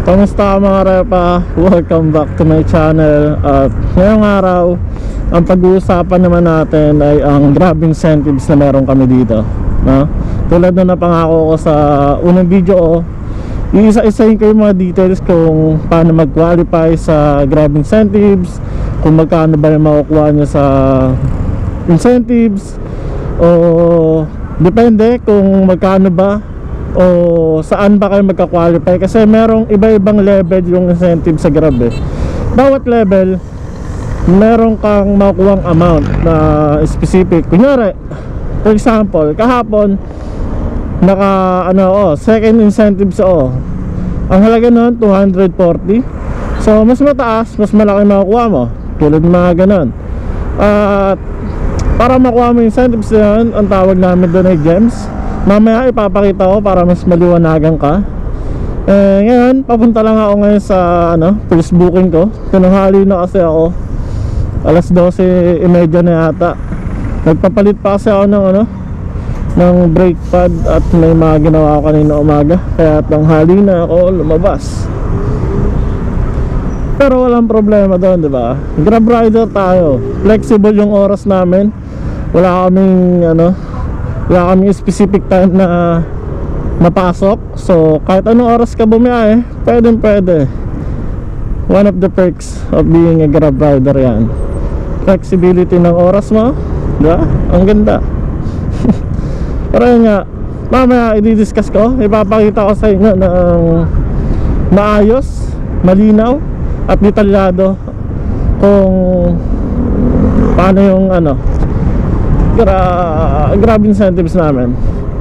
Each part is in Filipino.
Kamusta mga repa? Welcome back to my channel. At ngayong araw, ang pag-uusapan naman natin ay ang grab incentives na meron kami dito, no? Tulad na napangako ko sa unang video ko, iisa-isahin ko yung mga details kung paano mag-qualify sa grab incentives, kung magkano ba yung makukuha nyo sa incentives, o depende kung magkano ba o saan ba kayo magka-qualify, kasi merong iba-ibang level yung incentive sa Grab eh. Bawat level meron kang makuhang amount na specific. Kunyari, for example, kahapon second incentives ang halaga nun 240. So mas mataas, mas malaki makukuha mo, tulad mga ganon. At para makuha mo incentives yan, ang tawag namin doon ay gems. Mamaya ipapakita ko para mas maliwanagan ka. Ngayon, papunta lang ako ngayon sa first booking ko. Tinanghali na kasi ako. Alas 12:30 na yata. Nagpapalit pa kasi ako ng brake pad at may mga ginawa ko kanina umaga. Kaya tanghali na ako lumabas. Pero walang problema doon, di ba? Grab rider tayo. Flexible yung oras namin. Wala kaming specific time na napasok. So kahit anong oras ka bumiyahe, pwede. One of the perks of being a Grab rider yan. Flexibility ng oras mo, diba? Ang ganda. Pero yun nga, mamaya i-discuss ko, ipapakita ko sa inyo ng maayos, malinaw at detalyado kung paano yung grab incentives namin.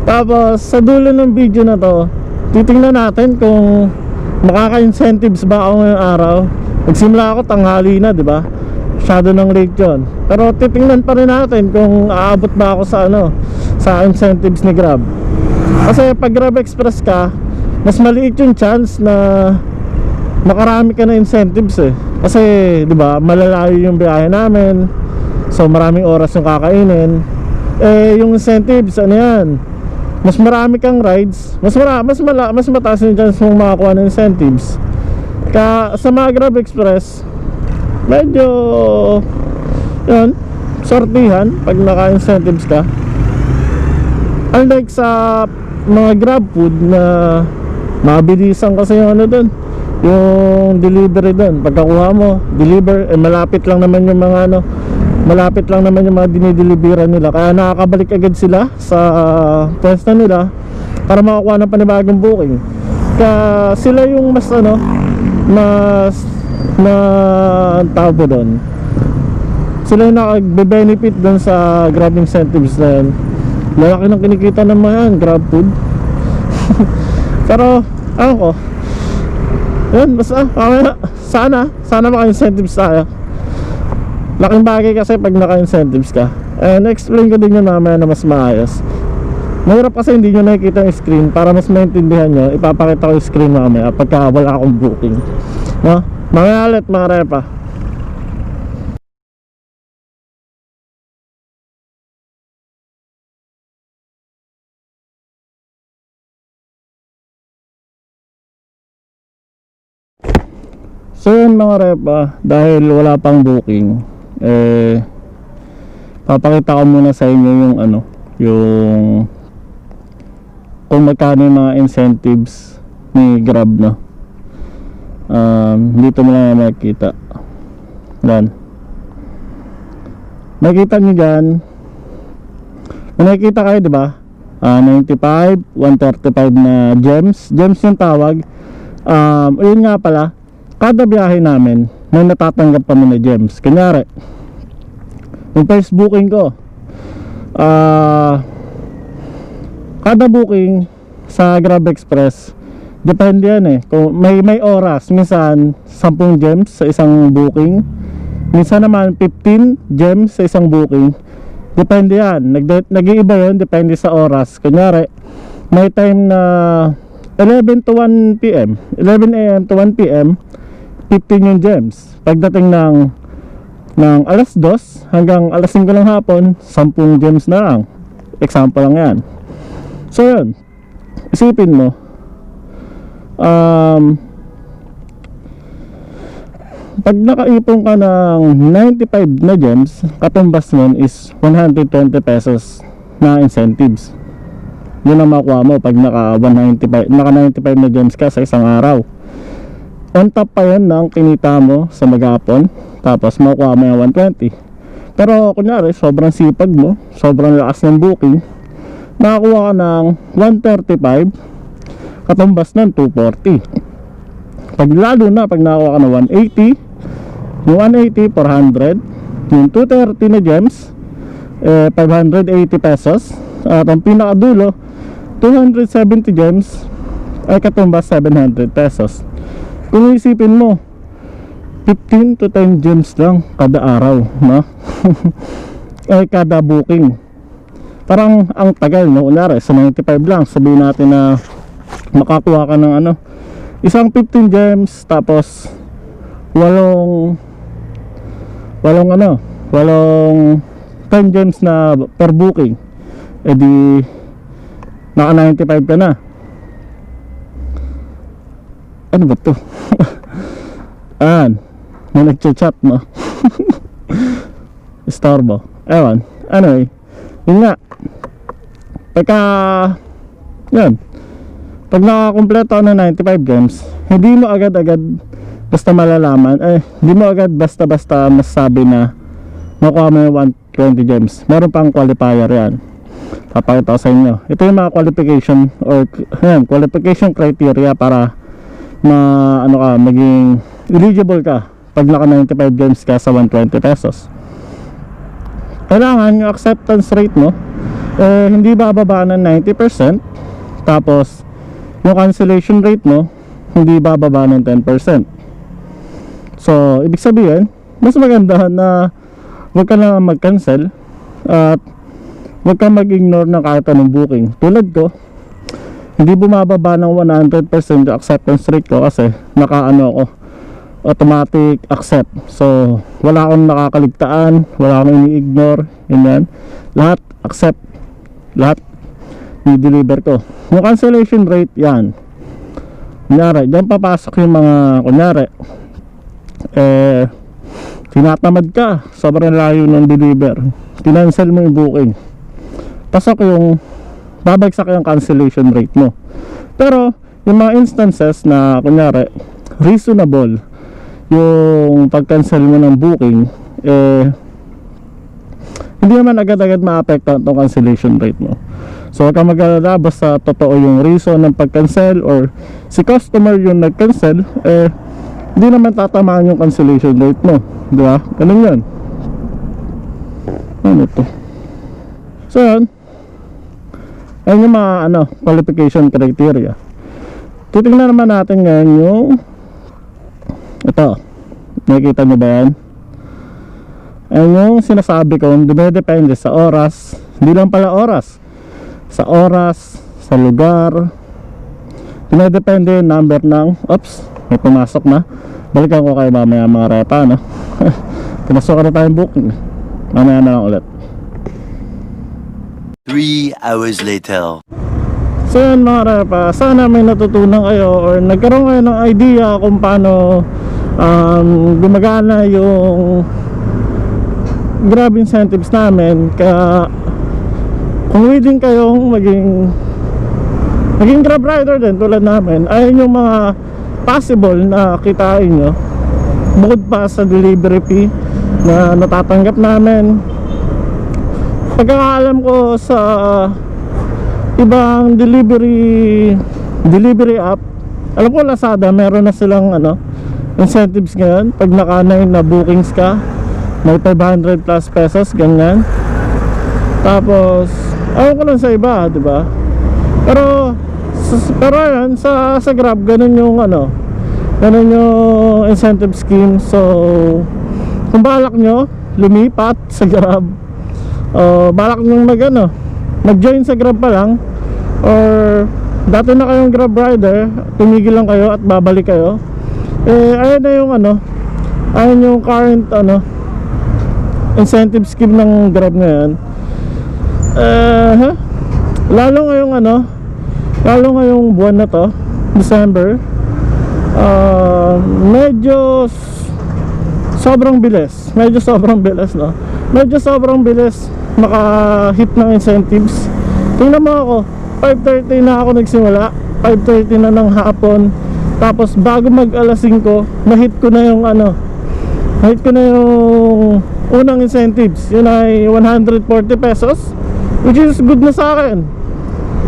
Tapos sa dulo ng video na to, titingnan natin kung makaka-incentives ba ako ngayong araw. Nagsimula ako tanghali na, di ba? Masyado ng late yun. Pero titingnan pa rin natin kung aabot ba ako sa incentives ni Grab. Kasi pag Grab Express ka, mas maliit yung chance na makarami ka na incentives eh. Kasi di ba, malalayo yung biyahe namin. So maraming oras yung kakainin. Yung incentives, yan? Mas marami kang rides, mas mataas yung chance mong makakuha ng incentives. Sa mga Grab Express, medyo yun, sortihan pag naka-incentives ka. Unlike sa mga Grab food na mabilisan kasi yung yung delivery doon. Pagkakuha mo, deliver, malapit lang naman yung mga mga dinideliveran nila. Kaya nakakabalik agad sila sa pwesto nila para makakuha ng panibagong booking. Kaya sila yung mas tawag doon. Sila yung nakagbe-benefit doon sa Grab incentives na yan. Lalaki ng kinikita naman yan, Grab food. Pero ko yun, basta sana maka-incentives tayo. Laking bagay kasi pag naka-incentives ka. Na-explain ko din yun mamaya na mas maayos. Mahirap kasi hindi nyo nakikita yung screen. Para mas maintindihan nyo, ipapakita ko yung screen mamaya pagka wala akong booking, no? Mamaya ulit mga repa. So yun mga repa, dahil wala pang booking, papakita ko muna sa inyo yung kung magkano yung mga incentives ni Grab, no? Dito mo lang makikita. Yan. Makikita nyo dyan, nakikita kayo diba? 95, 135 na gems yung tawag. Yun nga pala, kada biyahe namin may natatanggap kami na gems. Kunyari, yung first booking ko, kada booking sa Grab Express, depende yan kung may oras. Minsan 10 gems sa isang booking, minsan naman 15 gems sa isang booking. Depende yan, nag-iiba yun, depende sa oras. Kunyari, may time na 11 to 1 p.m 11 a.m. to 1 p.m 15 yung gems. Pagdating ng alas 2 hanggang alas 5 ng hapon, 10 gems na lang. Example lang yan. So yun, isipin mo, pag nakaipon ka ng 95 na gems, katumbas nun is 120 pesos na incentives. Yun ang makuha mo pag naka 95 na gems ka sa isang araw. On top pa yan ng kinita mo sa maghapon, tapos makuha mo yung 120. Pero kunyari sobrang sipag mo, sobrang lakas ng booking, nakakuha ka ng 135, katumbas ng 240. Pag lalo na pag nakakuha ka ng 180, yung 180 400, yung 230 na gems 580 pesos, at ang pinakadulo 270 gems ay katumbas 700 pesos. Kung isipin mo 15 to 10 gems lang kada araw, no? Ay kada booking. Parang ang tagal, no? Kunyari sa 95 lang, sabihin natin na makakuha ka ng ano, isang 15 gems, tapos walong 10 gems na per booking, edi naka 95 ka na. Ano ba to? May nagchat-chat, no? Istorbo. Ewan. Anyway, yun nga, pag nakakumpleto ng 95 games, hindi mo agad-agad basta malalaman, hindi mo agad basta-basta masasabi na makuha mo yung 120 gems. Meron pang qualifier yan, papakita ko sa inyo. Ito yung mga qualification or qualification criteria para maging eligible ka pag naka 95 games ka sa 120 pesos. Kailangan yung acceptance rate mo hindi bababa ng 90%, tapos yung cancellation rate mo hindi bababa ng 10%. So ibig sabihin, mas maganda na huwag ka na mag-cancel at huwag ka mag-ignore ng kahit anong booking. Tulad ko, hindi bumababa ng 100% yung acceptance rate ko kasi ako, automatic accept. So wala akong nakakaligtaan, wala akong ini-ignore, yan. Lahat accept, lahat i-deliver ko. Yung cancellation rate, yan, kunyari, dyan papasok yung mga, kunyari tinatamad ka, sobrang layo ng deliver, tinancel mo yung booking, pasok yung, babagsak yung cancellation rate mo. Pero yung mga instances na kunyari reasonable yung pag-cancel mo ng booking, hindi naman agad-agad ma-apekto itong cancellation rate mo. So huwag kang mag-alala, basta totoo yung reason ng pag-cancel or si customer yung nag-cancel, hindi naman tatamaan yung cancellation rate mo, di ba? Ganun yan. Ano to? So yan, ayun yung mga qualification criteria. Titingnan naman natin ngayon yung ito, nakikita nyo ba yan? Ayun yung sinasabi ko, dumedepende sa oras, hindi lang pala oras, sa oras, sa lugar, dumedepende yung number ng, may pumasok na, balikan ko kayo mamaya mga repa, no? Pinasok na tayong booking, mamaya na lang ulit. 3 hours later. So yan mga repa, sana may natutunan kayo or nagkaroon kayo ng idea kung paano gumagana yung grab incentives namin. Kaya kung willing kayong maging grab rider din tulad namin, ayun yung mga possible na kitain nyo bukod pa sa delivery fee na natatanggap namin. Pagkakaalam ko sa ibang delivery app, alam ko Lazada meron na silang incentives ngayon. Pag naka 9 na bookings ka, may 500 plus pesos, ganyan. Tapos alam ko lang sa iba, di ba? Pero yan sa Grab ganun yung ganun yung incentive scheme. So kung balak nyo lumipat sa Grab, balak nyo mag-join sa Grab pa lang, or dati na kayong Grab rider, tumigil lang kayo at babalik kayo, ayun na yung ayun yung current incentive scheme ng Grab ngayon. Lalo ngayong buwan na to, December, medyo sobrang bilis. Medyo sobrang bilis, no? Medyo sobrang bilis maka-hit ng incentives. Tingnan mo ako, 5:30 na ako nagsimula, 5:30 na ng hapon. Tapos bago mag alas 5, na-hit ko na yung na-hit ko na yung unang incentives. Yun ay 140 pesos, which is good na sa akin.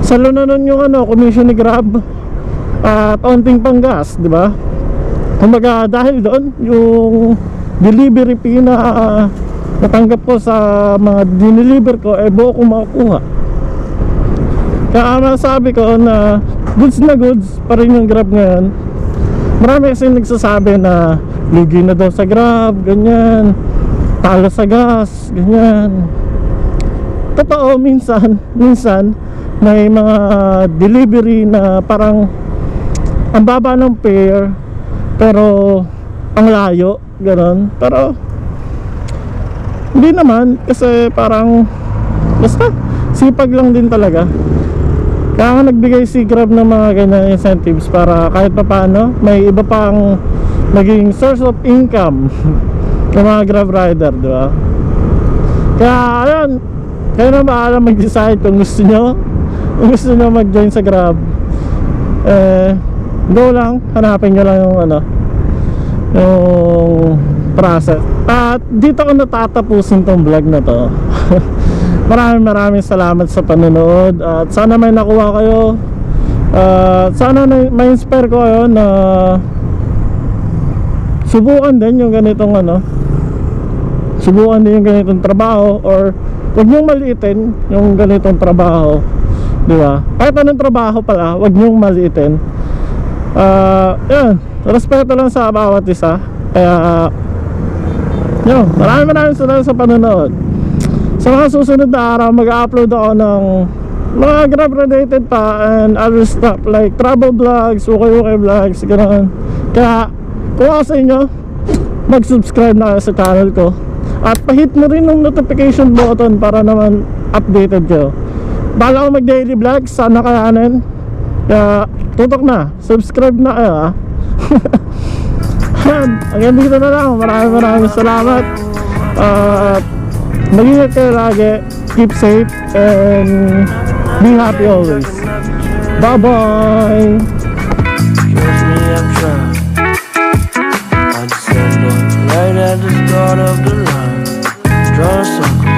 Salo na nun yung commission ni Grab at onting panggas, di ba? Kumbaga dahil doon yung delivery fee na natanggap ko sa mga dineliver ko, buo kong makukuha. Kaya masabi ko na goods pa rin yung Grab ngayon. Marami kasi nagsasabi na lugi na daw sa Grab, ganyan, talo sa gas, ganyan. Totoo, minsan may mga delivery na parang ang baba ng fare pero ang layo, gano'n. Pero hindi naman, kasi parang basta sipag lang din talaga. Kaya nga nagbigay si Grab ng mga ganyan incentives para kahit pa paano may iba pang maging source of income ng mga Grab rider, di ba? Kaya ayun, kayo na maalam mag-decide kung gusto nyo mag-join sa Grab. Go lang, hanapin nyo lang yung process. At dito ko natatapusin tong vlog na to. Maraming salamat sa panonood. At sana may nakuha kayo. Sana ma-inspire ko kayo na subukan din yung ganitong subukan din yung ganitong trabaho, or huwag nyong maliitin yung ganitong trabaho, di ba? Kahit anong trabaho pala, huwag nyong maliitin. Yan, respeto lang sa bawat isa. Kaya yun, maraming salamat sa panonood. Sa mga susunod na araw, mag-upload ako ng mga Grab related pa and other stuff like travel vlogs, ukay vlogs, gano'n. Kaya kung ako sa inyo, mag-subscribe na kayo sa channel ko at pahit mo rin yung notification button para naman updated kayo. Bala ko mag-daily vlogs, sana kayanin. Kaya tutok na, subscribe na kayo, ha. Hanggang dito na lang. Maraming salamat. Mag-ingat kayo lagi, keep safe and be happy always. Bye bye. Trust me, I'm trying. I just stand up right at the start of the line, drawing circles.